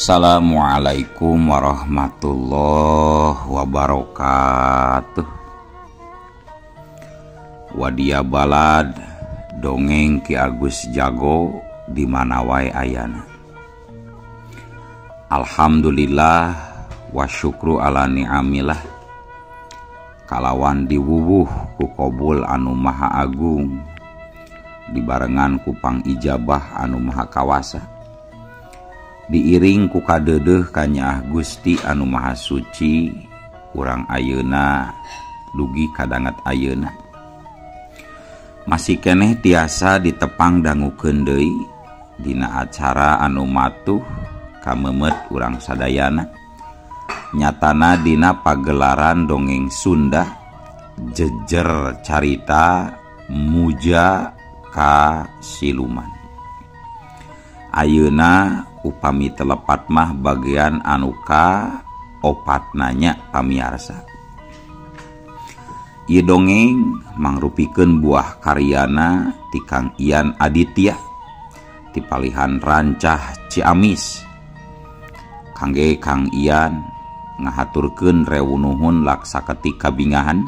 Assalamualaikum warahmatullahi wabarakatuh. Wadia balad dongeng Ki Agus Jago di mana wae ayana. Alhamdulillah wa syukru ala ni'amillah. Kalawan diwuwuh ku qobul anu maha agung, dibarengan ku pangijabah anu maha kawasa, diiring ku kadeudeuh ka Nyah Gusti anu maha suci, urang ayeuna dugi kadanget ayeuna masih keneh tiasa ditepang dangukeun deui dina acara anu matuh kamemet urang sadayana, nyatana dina pagelaran dongeng Sunda jejer carita muja ka siluman. Ayeuna upami telepat mah bagian anu ka opat nanya pamiarsa. Ieu dongeng mangrupikeun buah karyana ti Kang Ian Aditya ti palihan Rancah Ciamis. Kangge Kang Ian ngahaturkeun rewuh laksa ketika bingahan,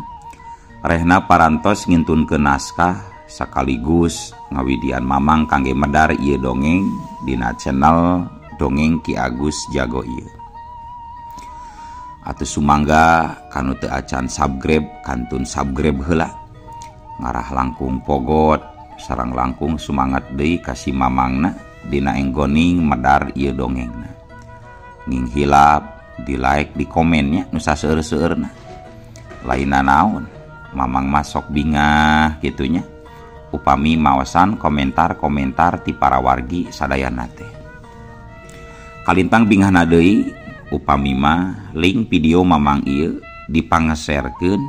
rehna parantos ngintunkeun naskah sakaligus ngawidian mamang kangge medar ieu dongeng dina channel Dongeng Ki Agus Jago ieu. Atuh sumangga kanu teu acan subscribe kantun subscribe heula, ngarah langkung pogot sareng langkung sumangat deui ka si mamangna dina enggoning medar ieu dongengna. Nging hilap di like di komennya nu saseueur-seueurna. Lainna naon, mamang masok bingah kitunya upami maosan komentar-komentar ti para wargi sadayana teh. Kalintang bingahna deui upami mah link video mamang ieu dipangseerkeun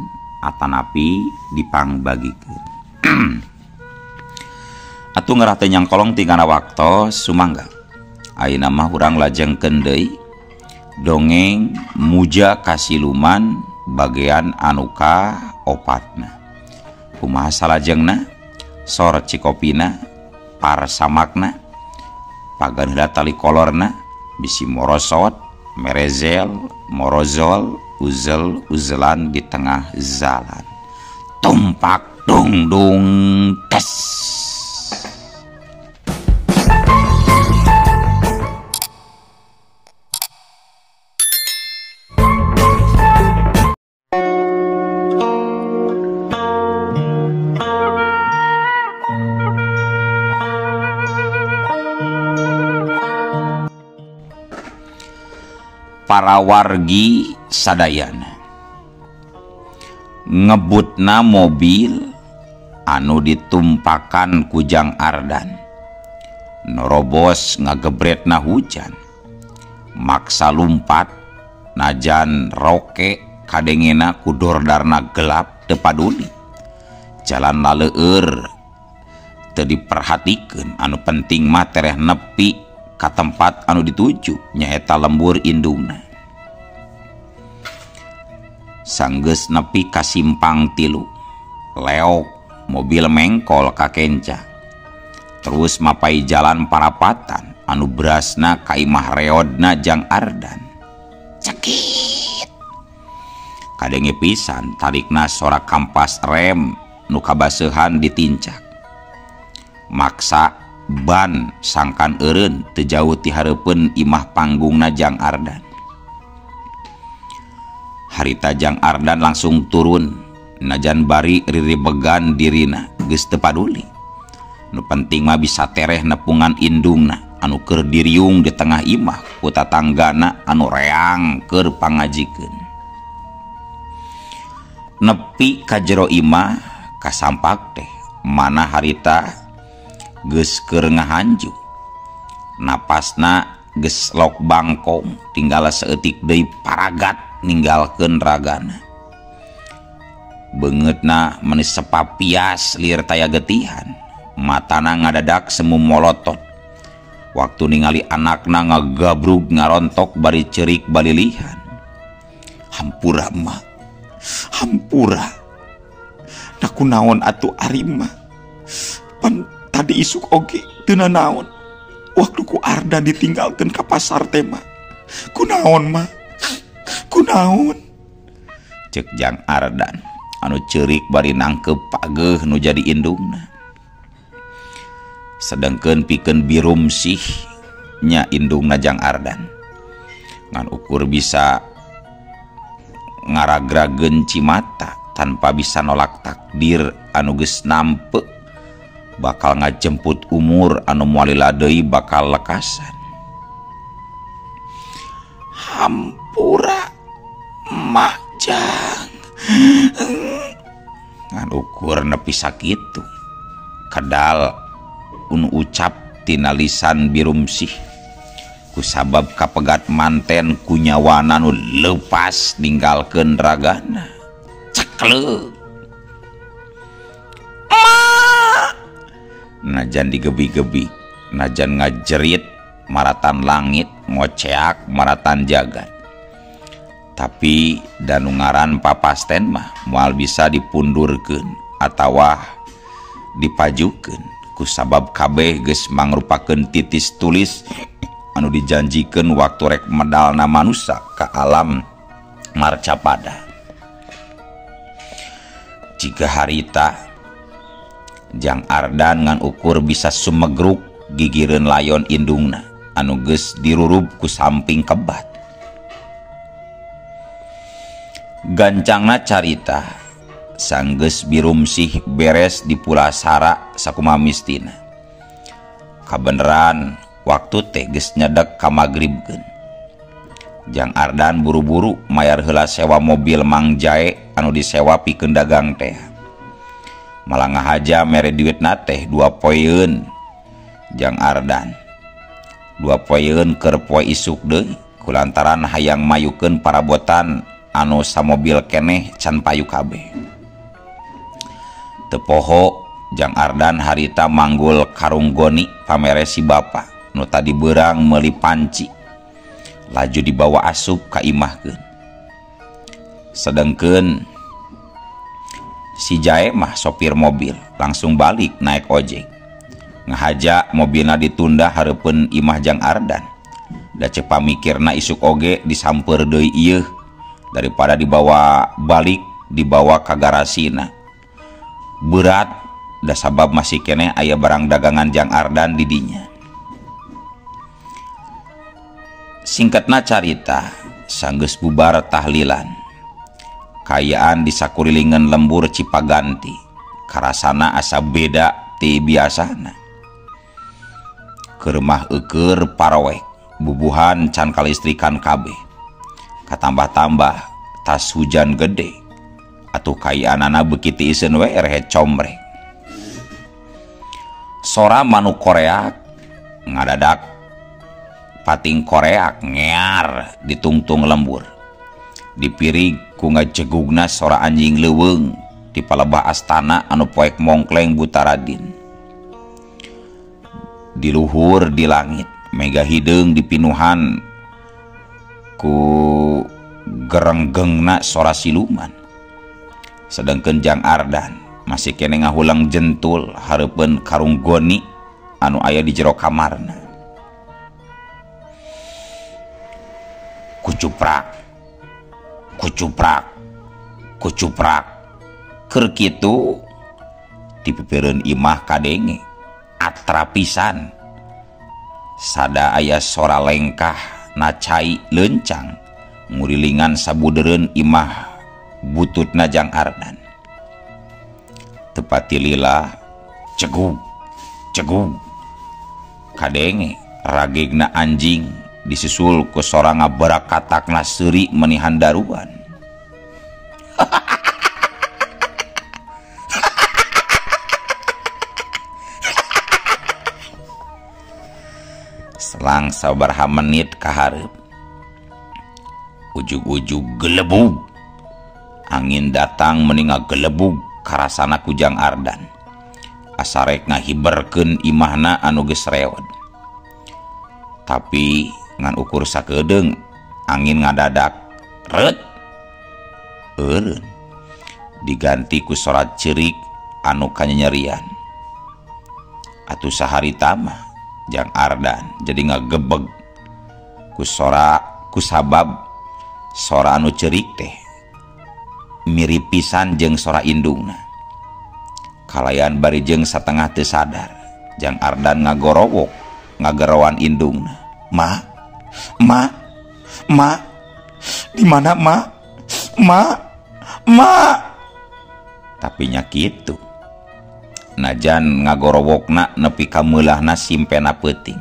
atanapi dipangbagikeun. Atuh ngarah teh nyangkolong tingana waktos sumangga. Ayeuna mah urang lajengkeun deui dongeng muja ka siluman bagian anu ka opatna. Kumaha salajengna? Sor cikopina, parsamakna, pagan heula tali kolorna, bisi morosot, merezel, morozol, uzel, uzelan di tengah zalan. Tumpak dung dung tes. Para wargi sadayana ngebutna mobil anu ditumpakan kujang Ardan, norobos ngagebretna hujan, maksa lumpat najan roke kadengena kudordarna gelap teu paduli, jalan laleur teu diperhatikeun, anu penting mah tereh nepi ka tempat anu dituju nyaeta lembur indungna. Sanggeus nepi ka simpang 3 leok mobil mengkol ka kenca, terus mapai jalan parapatan anu berasna ka imah reodna Jang Ardan. Cekit kadenge pisan tarikna sora kampas rem nu kabaseuhan ditincak, maksa ban sangkan eureun teu jauh ti hareupeun imah panggungna Jang Ardan. Harita Jang Ardan langsung turun, najan bari riribegan dirina geus teu paduli. Nu penting mah bisa tereh nepungan indungna anu keur diriung di tengah imah ku tatanggana anu reang keur pangajikeun. Nepi ka jero imah kasampak teh mana harita geus keur ngahanju, napasna geus lok bangkong, tinggal saeutik deui paragat ninggalkeun ragana. Beungeutna menis sepapias lieur taya getihan, matana ngadadak semu molotot. Waktu ningali anakna ngagabrug ngarontok bari ceurik balilihan. Hampura emak, hampura. Nakunaon atuh ari mah. Pan tadi isuk oge teu naon waktu ku Ardan ditinggalkeun ka pasar teh mah. Kunaon mah? Kunaon? Cek Jang Ardan anu ceurik bari nangkep pageuh nu jadi indungna. Sedengkeun pikeun Birumsih nya indungna Jang Ardan ngan ukur bisa ngaragrageun Cimata tanpa bisa nolak takdir anu geus nampe bakal ngajemput umur anu moalila deui bakal lekasan. Hampura Majang ngan ukur nepi sakitu kedal unu ucap tina lisan Birumsih kusabab kapegat manten kunyawana nu leupas ninggalkeun ragana. Cekleuk najan digebi-gebi, najan ngajerit maratan langit, ngoceak maratan jagat. Tapi danu ngaran papasten mah moal bisa dipundurkeun atawa dipajukeun kusabab kabeh geus mangrupakeun titis tulis anu dijanjikeun waktu rek medalna manusia ka alam marcapada. Jika harita Jang Ardan ngan ukur bisa sumegruk gigireun layon indungna anu geus dirurub ku samping kebat. Gancangna carita sanggeus Birumsih beres di Pulasara sakumaha mistina. Kabeneran waktu teh geus nyedek ka magribkeun. Jang Ardan buru-buru mayar heula sewa mobil Mang Jae anu disewa pikeun dagang teh. Malah ngahaja mere duitna teh 2 poeun. Jang Ardan 2 poeun keur poe isuk deui kulantaran hayang mayukeun parabotan anu samobil keneh can payu kabeh. Teu poho Jang Ardan harita manggul karung goni pamere si bapa nu tadi beurang meuli panci laju dibawa asup ka imahkeun. Sedengkeun si Jae mah sopir mobil langsung balik naik ojek ngahaja mobilna ditunda hareupeun imah Jang Ardan. Da ceuk pamikirna isuk oge disamper deui ieu daripada dibawa balik dibawa ka garasina. Berat da sabab masih keneh aya barang dagangan Jang Ardan di dinya. Singkatna carita sanggeus bubar tahlilan kayaan di sakurilingan lembur Cipaganti karasana asa beda ti biasana. Keur mah eukeur parawek bubuhan can kalistrikan kabeh. Katambah-tambah tas hujan gede atuh kayaanana beuki ti iseun we rehe combrek. Sora manuk koreak ngadadak pating koreak ngear ditungtung lembur. Dipirig ku ngajegugna sora anjing leuweung di palebah astana anu poek mongkleng Butaradin. Di luhur di langit mega hideung dipinuhan ku gerenggengna sora siluman. Sedengkeun Jang Ardan masih kene ngahulang jentul hareupeun karung goni anu aya di jero kamarna. Kucuprak kucuprak kucuprak keur kitu dipipeureun imah kadenge atra pisan sada aya sora lengkah nacai leuncang ngurilingan sabudeureun imah bututna Jang Ardan. Tepati lila cegug cegug kadenge ragegna anjing disusul ku sora ngabarakatakna seuri menihan daruan. Selang sabaraha menit kahareup ujug-ujug gelebug angin datang meninga gelebug karasana ku Jang Ardan asarek ngahiberkeun imahna anu geus reod. Tapi ngan ukur sakedeung angin ngadadak reut eureun diganti ku sorat ceurik anu kanyerian. Atuh saharita mah Jang Ardan jadi ngagebeg ku sora kusabab sora anu cerik teh mirip pisan jeung sora indungna. Kalayan bari jeung satengah teu sadar, Jang Ardan ngagorowok ngagerawan indungna. Ma, di mana ma? Tapi nya kitu. Najan ngagorowokna nepi ka meulahna simpena peuting.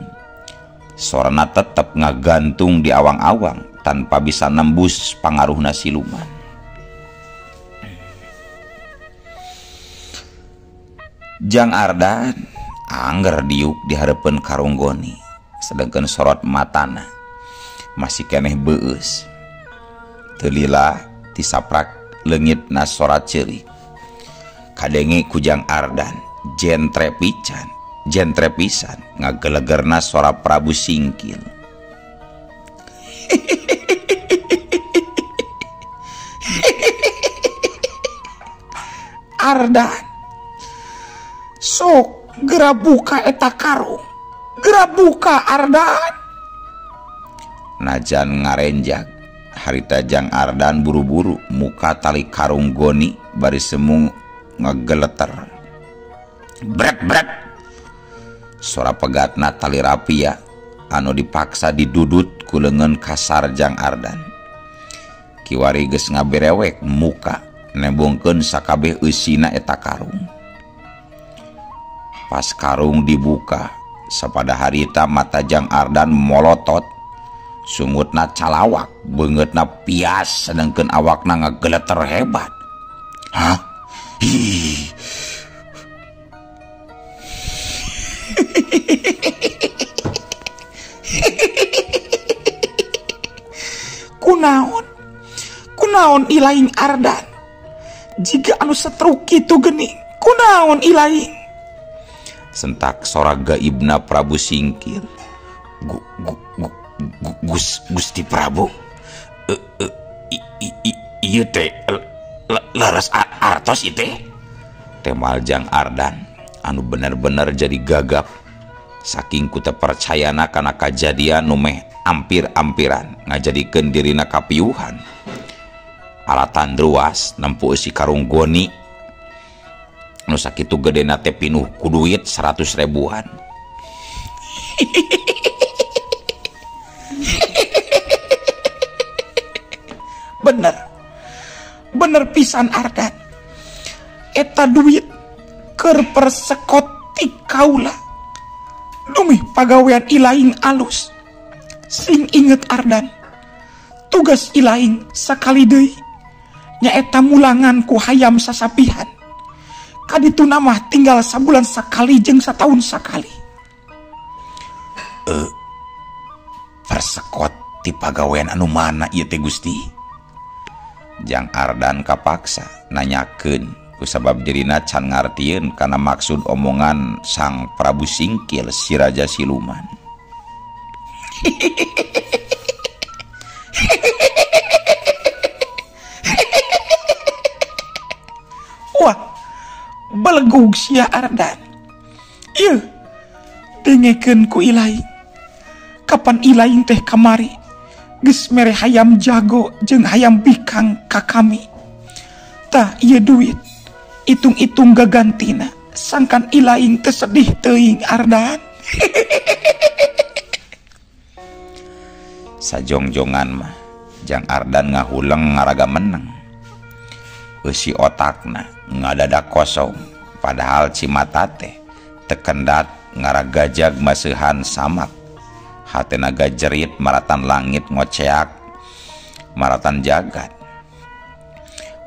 Sorana tetep ngagantung di awang-awang tanpa bisa nembus pangaruhna siluman. Jang Ardan angger diuk di hareupeun karung goni, sedengkeun sorot matana masih keneh beueus. Teu lila tisaprak leungitna sorat ceurik. Kadenge ku Jang Ardan jentre pisan ngagelegerna sora Prabu Singkil. Ardan, sok gera buka eta karung, gera buka Ardan. Najan ngarenjak, harita Jang Ardan buru-buru muka tali karung goni bari semu ngegeleter. Bret. Sora pegatna tali rapia anu dipaksa didudut ku leungeun kasar Jang Ardan. Kiwari geus ngaberewek muka nembongkeun sakabeh eusina eta karung. Pas karung dibuka, sapada harita mata Jang Ardan molotot, sungutna calawak, beungeutna pias, sedengkeun awakna ngageleter hebat. Hah? Hi. Kunaon ilaing Ardan? Jika anu setruk kitu geuning, kunaon ilaing? Sentak sora gaibna Prabu Singkil. Gusti Prabu, ieu teh leres artos ieu teh. Temal Jang Ardan anu bener-bener jadi gagap saking ku teu percayana kana kajadian nu meh ampir-ampiran ngajadikeun dirina kapiuhan. Alatan druas nempu si karung goni nu sakitu gedena teh pinuh ku duit 100 ribuan. Bener pisan Ardan, eta duit keur persekot ti kaula lumih pagawean ilaing alus. Sing inget Ardan, tugas ilaing sakali deui nyaeta mulangan ku hayam sasapihan. Kadituna mah tinggal sabulan sakali jeung satahun sakali. Persekot ti pagawean anu mana ieu teh Gusti? Jang Ardan kapaksa nanyakeun kusabab dirina can ngartieun kana maksud omongan sang Prabu Singkil si Raja Siluman. Wah, belegug sia Ardan. Ieu dengekeun ku ilaing. Kapan ilaing teh kamari geus mere hayam jago jeung hayam bikang ka kami. Tah ieu duit itung-itung gagantina sangkan ilaing teu sedih teuing Ardan. Sajongjongan mah Jang Ardan ngahuleng ngaraga meneng. Eusi otakna ngadadak kosong, padahal cimata teh tekendat ngaragajag maseuhan samak. Hatena gajerit maratan langit ngoceak maratan jagat.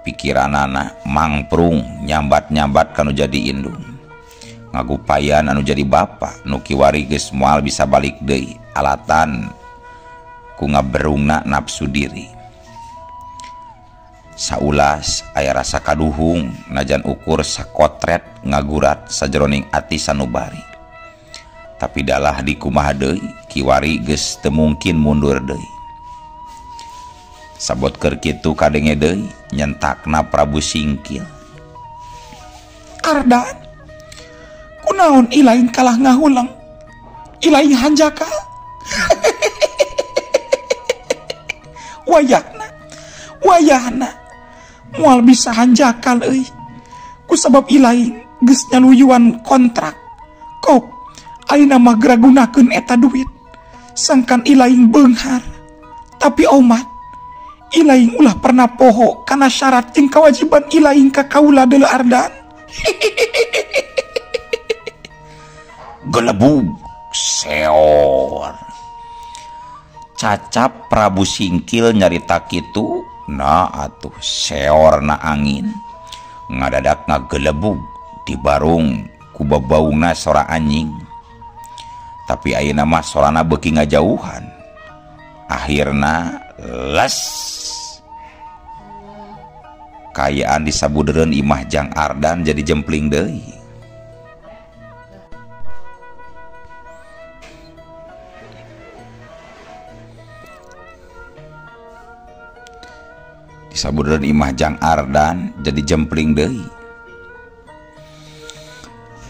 Pikiranana mangprung nyambat-nyambat kanu jadi indung. Ngagupayan anu jadi bapa nu kiwari geus moal bisa balik deui alatan ku ngaberungna nafsu diri. Saulas aya rasa kaduhung najan ukur sakotret ngagurat sajeroning ati sanubari. Tapi dalah di kumaha deui kiwari geus teu mungkin mundur deui. Sabot keur kitu kadenge deui nyentakna Prabu Singkil. Ardan, kunaon ilaing kalah ngahulang? Ilaing hanjaka? wayahna moal bisa hanjakal euy ku sabab ilaing geus nyaluyuan kontrak kok ayeuna mah geragunakeun eta duit sangkan ilaing beunghar tapi omat ilaing ulah pernah poho karena syarat jeung kewajiban ilaing ka kaula deuleu Ardan. Gelebug seor cacap Prabu Singkil nyarita kitu nah atuh seorna angin ngadadak ngagelebug di barung ku babaungna sora anjing tapi ayeuna mah sorana beuki ngajauhan akhirna les kayaan di sabudeureun imah Jang Ardan jadi jempling deui. Di sabudeureun imah Jang Ardan jadi jempling deui.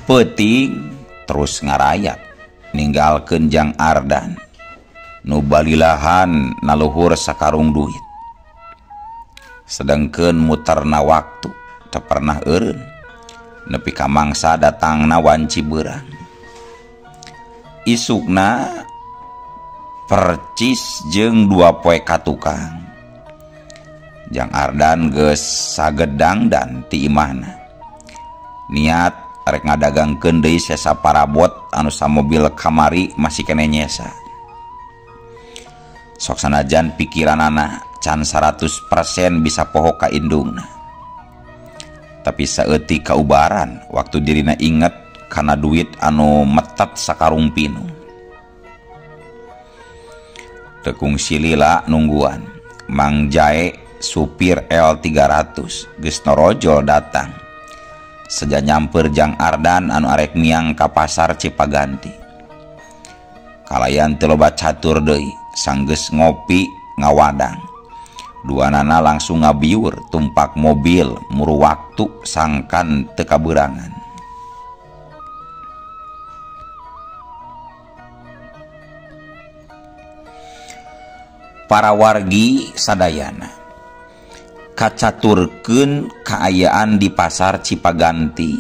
Peuting terus ngarayap ninggalkeun Jang Ardan nu balilahan naluhur sakarung duit. Sedengkeun muterna waktu teu pernah eureun nepi ka mangsa datangna wanci beurang. Isukna percis jeung 2 poe ka tukang. Jang Ardan geus sagedang dan ti imahna. Niat rek ngadagangkeun deui sesa parabot anu samobil kamari masih keneh nyesa. Sok sanajan pikiranana can 100% bisa poho ka indungna. Tapi saeutik kaubaran waktu dirina inget kana duit anu metet sakarung pinu. Tekung silila nungguan Mang Jae supir L300 geus norojol datang seja nyamper Jang Ardan anu arek miang ka pasar Cipaganti. Kalayan teu loba catur deui sanggeus ngopi ngawadang. Duanana langsung ngabiur tumpak mobil muru waktu sangkan teu kabeurangan. Para wargi sadayana kacaturkeun kaayaan di pasar Cipaganti.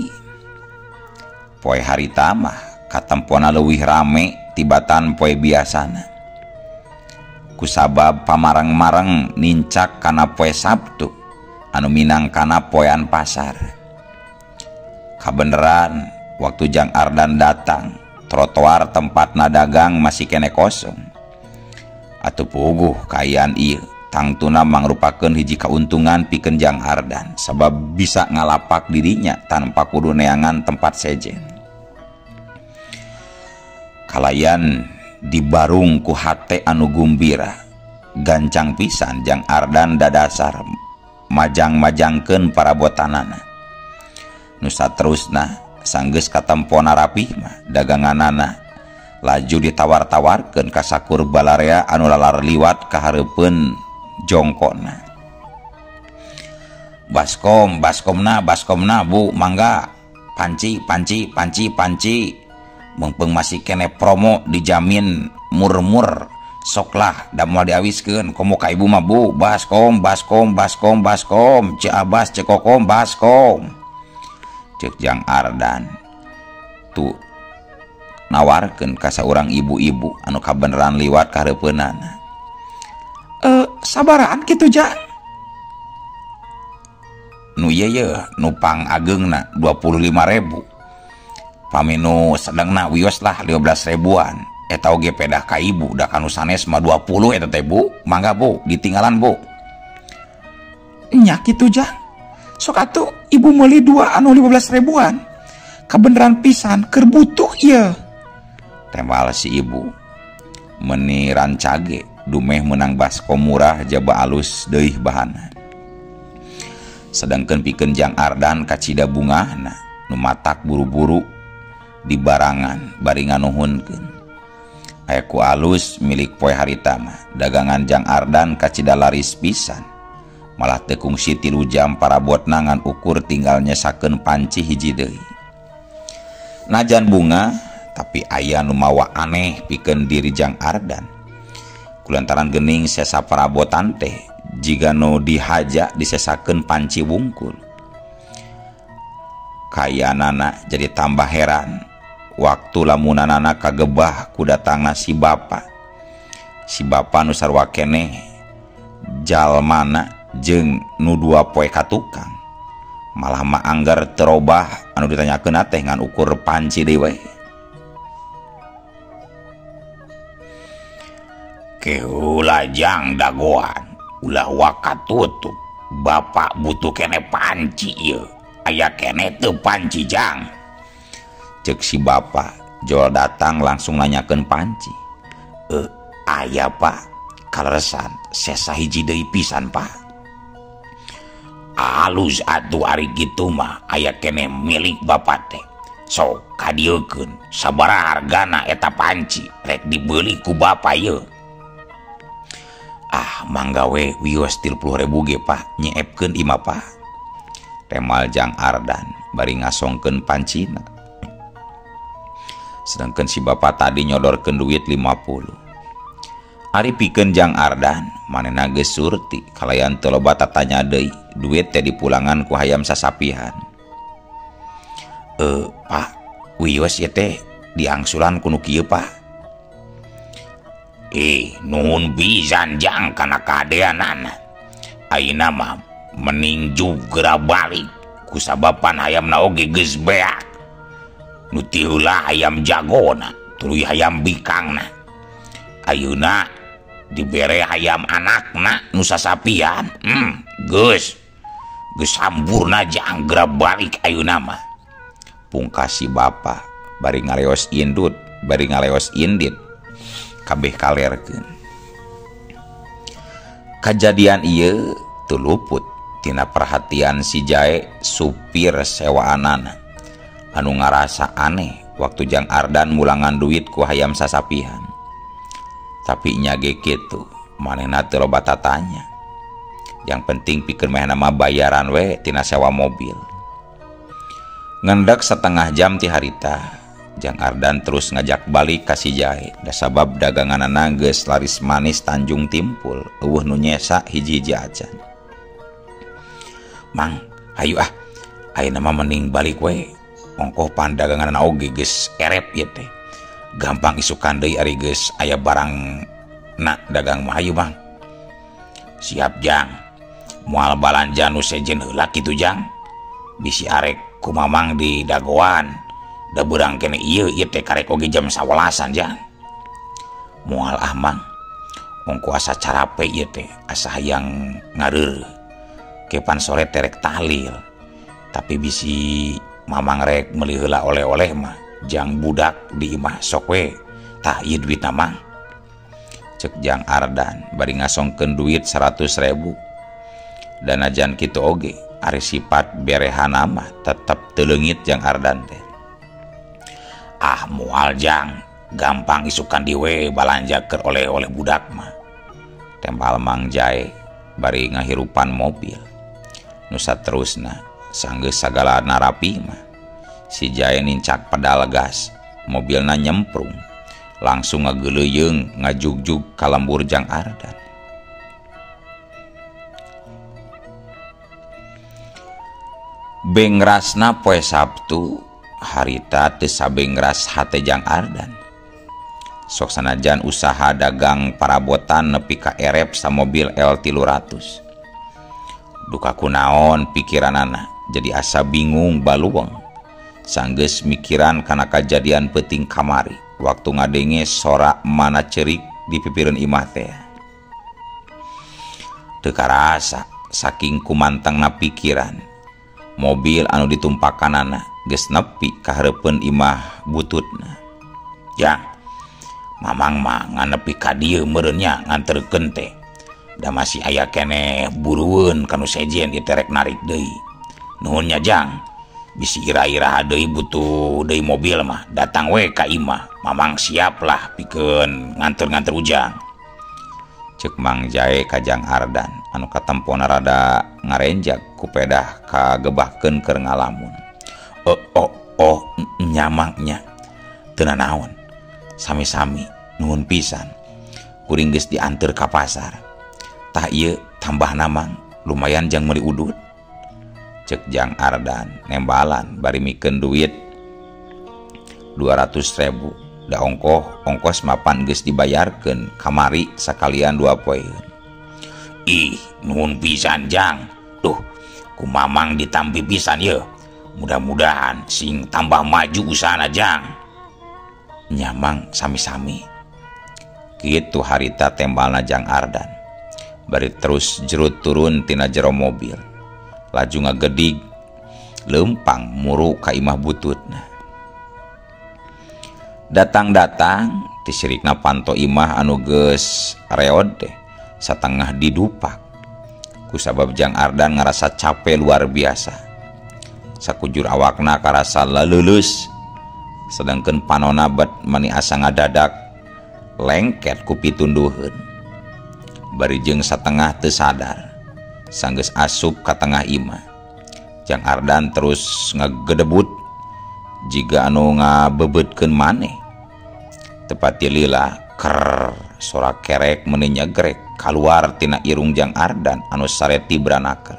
Poe harita mah katempona leuwih rame tibatan poe biasana. Kusabab pamareng-mareng nincak kana poe Sabtu anu minangkana poean pasar. Kabeneran waktu Jang Ardan datang trotoar tempatna dagang masih kene kosong. Atuh puguh kaayaan ieu tangtuna mangrupakeun hiji kauntungan pikeun Jang Ardan sabab bisa ngalapak dirinya tanpa kudu neangan tempat sejen. Kalayan dibarung ku hate anu gumbira gancang pisan Jang Ardan dadasar majang-majangkeun parabotanana. Nu saterusna sanggeus katempona rapih mah daganganana laju ditawar-tawarkeun ka sakur balarea anu lalar liwat ka hareupeun jongkona. Baskomna Bu mangga panci mumpung masih kene promo dijamin murmur soklah da moal diawiskeun komo ka ibu mah Bu baskom cek abas cek kokom baskom cek Jang Ardan tuh nawarkeun ka saurang ibu-ibu anu kabeneran liwat ka hareupeunana. Sabaraan kitu Jang? Nu ieu nupang ageungna 25.000. Paminu sedengna wios lah 15 ribuan. Eta oge pedah ka ibu da kanu sanes mah 20 eta teh Bu. Mangga Bu, ditinggalan Bu. Nya kitu Jang. Sok atuh ibu meuli 2 anu 15 ribuan. Kabeneran pisan keur butuh ieu. Tembal si ibu. Meuni rancage dumeh menang baskom murah jaba alus deuih bahanna. Sedangkeun pikeun Jang Ardan kacida bungahna nu matak buru-buru di barangan bari nganuhunkeun. Aya ku alus milik poe harita mah dagangan Jang Ardan kacida laris pisan. Malah teu kungsi 3 jam parabotna ngan ukur tinggal nyesakeun panci hiji deui. Najan bunga tapi aya nu mawa aneh pikeun diri Jang Ardan. kulantaran gening sesa parabotan teh jika no dihaja disesakeun panci wungkul. Kayanana jadi tambah heran waktu lamunanana kagebah ku datangna si bapa. Si bapa nu sarua keneh jalmana jeung nu dua poe ka tukang. Malah mah anggar terobah anu ditanyakeun teh ngan ukur panci deui we. Keula jang dagoan ulah wakat tutup bapak butuh kene panci ieu aya kene teu panci jang. Cek si bapak jol datang langsung nanyakeun panci. Aya pak kaleresan sesa hiji deui pisan pak. Alus atuh ari kitu mah aya kene milik bapak teh. Sok kadiekeun sabaraha hargana eta panci rek dibeuli ku bapak ieu. Mangga we wios 30.000 ge pak nyeepkeun imah pak. Temal Jang Ardan bari ngasongkeun pancina. Sedangkan si bapak tadi nyodorkeun duit 50. Ari pikeun Jang Ardan manehna geus surti kalayan teu loba tatanya deui duit teh dipulangan ku hayam sasapihan. Pak wios ieu teh diangsuran ku nu kieu pak. Nuhun pisan jang kana kadeanana. Ayeuna mah mending jugra balik kusabapan hayamna oge geus beak. Nu ti heula hayam jagona tuluy hayam bikangna. Ayeuna dibere hayam anakna nu sasapian. Geus samburna jang geura balik ayeuna mah. Pungkas si bapa bari ngaleos indut bari ngaleos indit kabeh kalerkeun. Kajadian ieu teu luput tina perhatian si Jae supir sewaanana anu ngarasa aneh waktu Jang Ardan mulangan duit ku hayam sasapihan. Tapi nya ge kitu manehna teu loba tatanya. Yang penting pikeun mehna mah bayaran we tina sewa mobil. Ngendek setengah jam ti harita Jang Ardan terus ngajak balik ka si Jae da sabab daganganana geus laris manis Tanjung Timpul eueuh nu nyesa hiji-hiji acan. Mang, hayu ayeuna mah mending balik we. Ongkoh pan daganganana oge geus erep ieu teh. Gampang isukan deui ari geus aya barang na dagang mah hayu Bang. Siap Jang. Moal balanja nu sejen heula kitu Jang. Bisi arek ku Mamang di dagoan. Da beurang kene ieu teh karek oge jam 11-an Jang. Moal Mang. Ongko asa carape ieu teh asa hayang ngareur. Kepan sore terek tahlil. Tapi bisi Mamang rek meuli heula oleh-oleh mah jang budak di imah sok we. Tah ieu duitna Mang. Cek Jang Ardan bari ngasongkeun duit 100.000. Dan ajan kitu oge ari sifat berehana mah tetep teu leungit Jang Ardan teh. Moal Jang gampang isukan diwe balanja keur oleh-oleh budak mah. Tembal Mang Jae bari ngahirupan mobil. Nu saterusna sanggeus sagala narapi mah si Jae nincak pedal gas, mobilna nyemprung langsung ngageuleuyeung ngajugjug ka lembur Jang Ardan. Bengrasna poe Sabtu harita teu sabengras hate Jang Ardan. Sok sanajan usaha dagang parabotan nepi ka erep sa mobil L300. Duka kunaon pikiranana jadi asa bingung baluang. Sanggeus mikiran kana kajadian peuting kamari waktu ngadenge sorak mana cerik di pipireun imah teh. Teu karasa saking kumantangna pikiran mobil anu ditumpakanana geus nepi ka hareupeun imah bututna. Jang, Mamang mah nganepi ka dieu meureun nya nganterkeun teh. Da masih aya keneh burueun kanu sejen ieu teh rek narik deui. Nuhun nya Jang, bisi ira-ira deui butuh deui mobil mah datang we ka imah. Mamang siap lah pikeun nganter-nganter ujang. Cek Mang Jae ka Jang Ardan anu katempona rada ngarenjak ku pedah kagebahkeun keur ngalamun. Nyamangnya teu nanaon. Sami-sami nuhun pisan. kuring geus dianteur ka pasar. Tah ieu tambah namang lumayan jang meuli udud. Cek Jang Ardan nembalan bari mikeun duit 200.000 da ongkos mapan geus dibayarkeun kamari sakalian 2 poeun. Ih, nuhun pisan Jang. Tuh, ku mamang ditampi pisan ye. Mudah-mudahan sing tambah maju usahana Jang. Nyamang sami-sami. Kitu harita tembalna Jang Ardan. Bari terus jerut turun tina jero mobil. Laju ngagedig lempang muru ka imah bututna. Datang-datang tisirikna panto imah anu geus reod teh satengah didupak. Kusabab Jang Ardan ngarasa capek luar biasa. Sakujur awakna karasa leuleus. Sedangkeun panonna bet mani asa ngadadak lengket ku pitunduheun. Bari jeung satengah teu sadar sanggeus asup ka tengah imah. Jang Ardan terus ngagedebut jiga anu ngabebeutkeun maneh. Tepati lila ker sorak kerek meuni nyegrek kaluar tina irung Jang Ardan anu sareti branakel.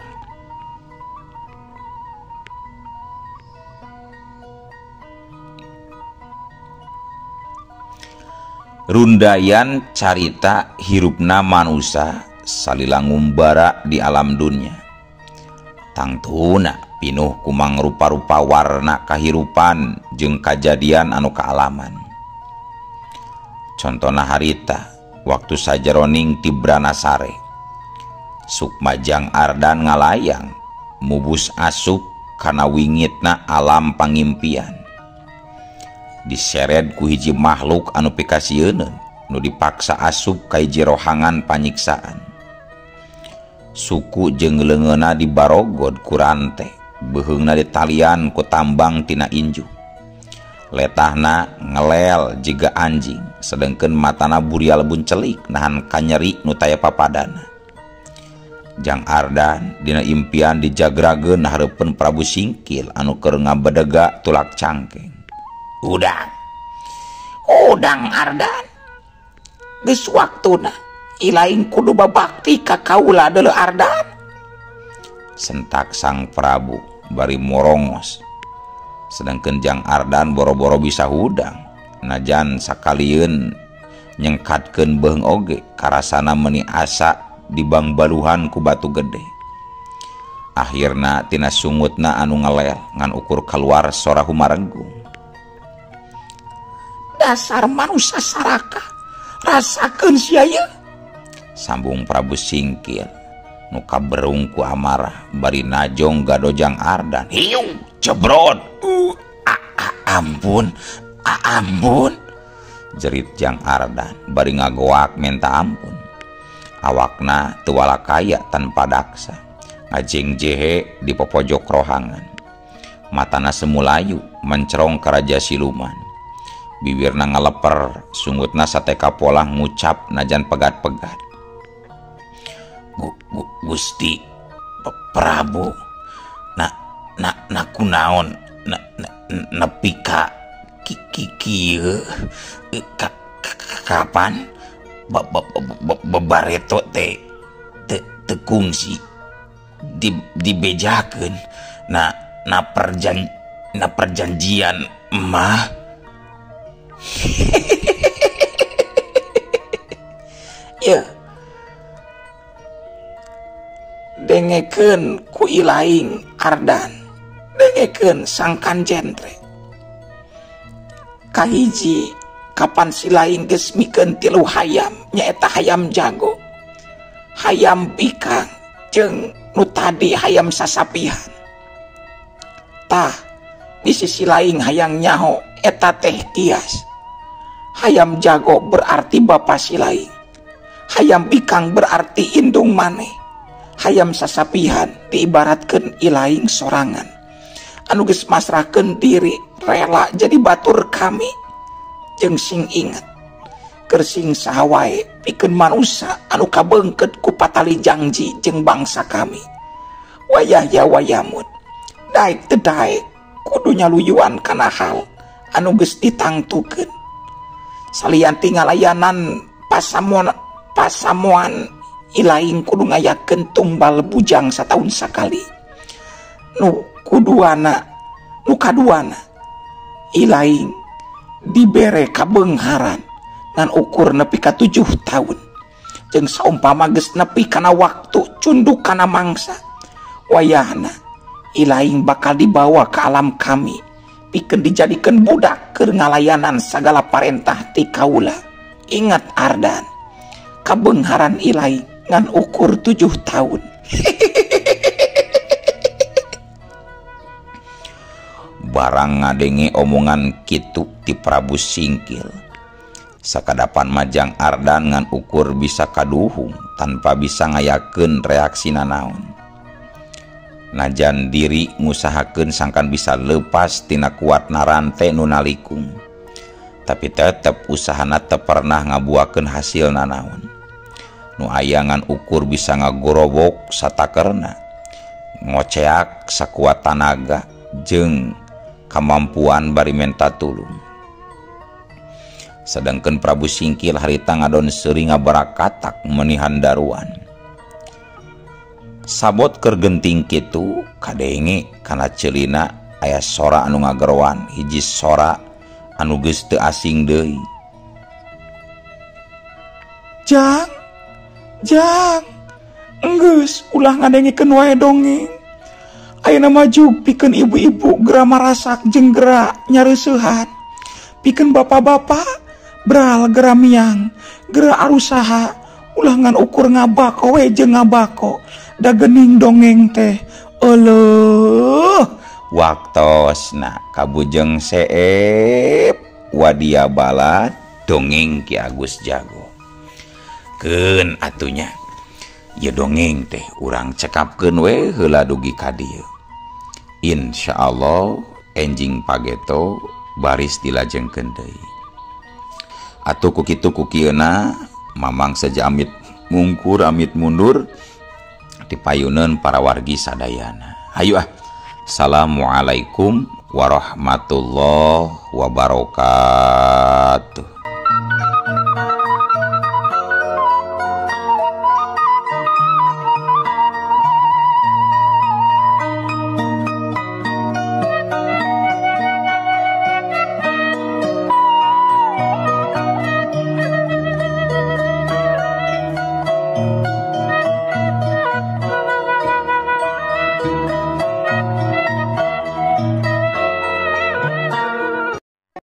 Rundayan carita hirupna manusia salila ngumbara di alam dunia. Tangtuna pinuh kumang rupa-rupa warna kahirupan jeung kajadian anu kaalaman. Contona harita waktu sajeroning ti Branasare. Sukma Jang Ardan ngalayang mubus asup kana wingitna alam pangimpian. Diseret ku hiji makhluk anu pikasieun nu dipaksa asup ka hiji rohangan panyiksaan. Suku jeung leungeunna dibarogod ku rante, beuheungna ditalian ku tambang tina inju. Letahna ngelel jiga anjing, sedengkeun matana burial buncelik nahan kanyeri nu taya papadana. Jang Ardan dina impian dijagrageun hareupeun Prabu Singkil anu keur ngabedega tulak cangkeng. Udang Ardan, geus waktuna ilaing kudu babakti ka kaula deuleu Ardan. Sentak sang Prabu bari morongos. Sedangkeun Jang Ardan boro-boro bisa hudang, najan sakalieun nyengkatkeun beung oge karasana meuni asa dibangbaluhan ku batu gede. Akhirna tina sungutna anu ngelel ngan ukur keluar sora humarenggung. Dasar manusia saraka, rasakeun sia ieu, sambung Prabu Singkil nu kaberung ku amarah bari najong gado Jang Ardan. Hiu cebrot. Ampun, jerit Jang Ardan bari ngagoak minta ampun. Awakna teu walakaya tanpa daksa, ngajeng jehe di popojok rohangan. Matana semulayu mencerong ka Raja Siluman. Bibirna ngaleper, sungutna sateka pola ngucap najan pegat-pegat. Gusti Prabu, na kunaon nepi ka kieu kapan bareto teh kungsi dibejakeun na perjanjian mah. Ya, dengekeun ku ilaing Ardan, dengekeun sangkan jentre. Kahiji kapan silaing geus mikeun 3 hayam nyaeta hayam jago, hayam bikang jeung nu tadi hayam sasapihan. Tah di sisi lain hayang nyaho eta teh kias. Hayam jago berarti bapa silaing, hayam bikang berarti indung maneh, hayam sasapihan diibaratkeun ilaing sorangan anu geus masrahkeun diri rela jadi batur kami. Jeung sing inget keur sing saha wae pikeun manusia anu kabeungkeut ku patali janji jeung bangsa kami. Wayah ya wayamut daek teu daek kudu nyaluyuan kana hal anu geus ditangtukeun. Salian tinggal layanan pasamuan ilaing kudu ngayakeun tumbal bujang satahun sakali. Nu kaduana ilaing dibere kabeungharan ngan ukur nepi ka 7 tahun. Jeung saumpama geus nepi kana waktu cunduk kana mangsa, wayahna ilaing bakal dibawa ke alam kami pikeun dijadikeun budak keur ngalayanan sagala parentah ti kaula. Ingat Ardan, kabeungharan ilaing ngan ukur 7 tahun. Barang ngadenge omongan kitu ti Prabu Singkil, sakadapan majang Ardan ngan ukur bisa kaduhung tanpa bisa ngayakeun reaksi nanaon. Najan diri ngusahakeun sangkan bisa lepas tina kuatna rante nu nalikung, tapi tetep usahana teu pernah ngabuakeun hasil nanaon. Nu aya ngan ukur bisa ngagorobok satakerna, ngoceak sakuat tanaga jeung kamampuan bari menta tulung. Sedangkan Prabu Singkil harita ngadon seuri ngabarakatak menihan daruan. Sabot keur genting kitu kadenge kana ceulina aya sora anu ngagerowan, hiji sora anu geus teu asing deui. Jang, enggeus ulah ngadengikeun wae dongeng. Ayeuna maju pikeun ibu-ibu gera marasak jeung gera nyareuseuhan. Pikeun bapak-bapak beral gera miang, gera arusaha ulah ngan ukur ngabako we jeung ngabako. Da geuning dongeng teh. Eleuh, Waktosna kabujeng seep wadia balad dongeng Ki Agus Jago. Keun atunya. Ya dongeng teh urang cekapkeun we heula dugi ka dieu. Insyaallah enjing pageto baris dilajengkeun deui. Atuh ku kitu ku kieuna mamang saja amit mungkur amit mundur dipayuneun para wargi sadayana. Hayu ah. Assalamualaikum warahmatullahi wabarakatuh.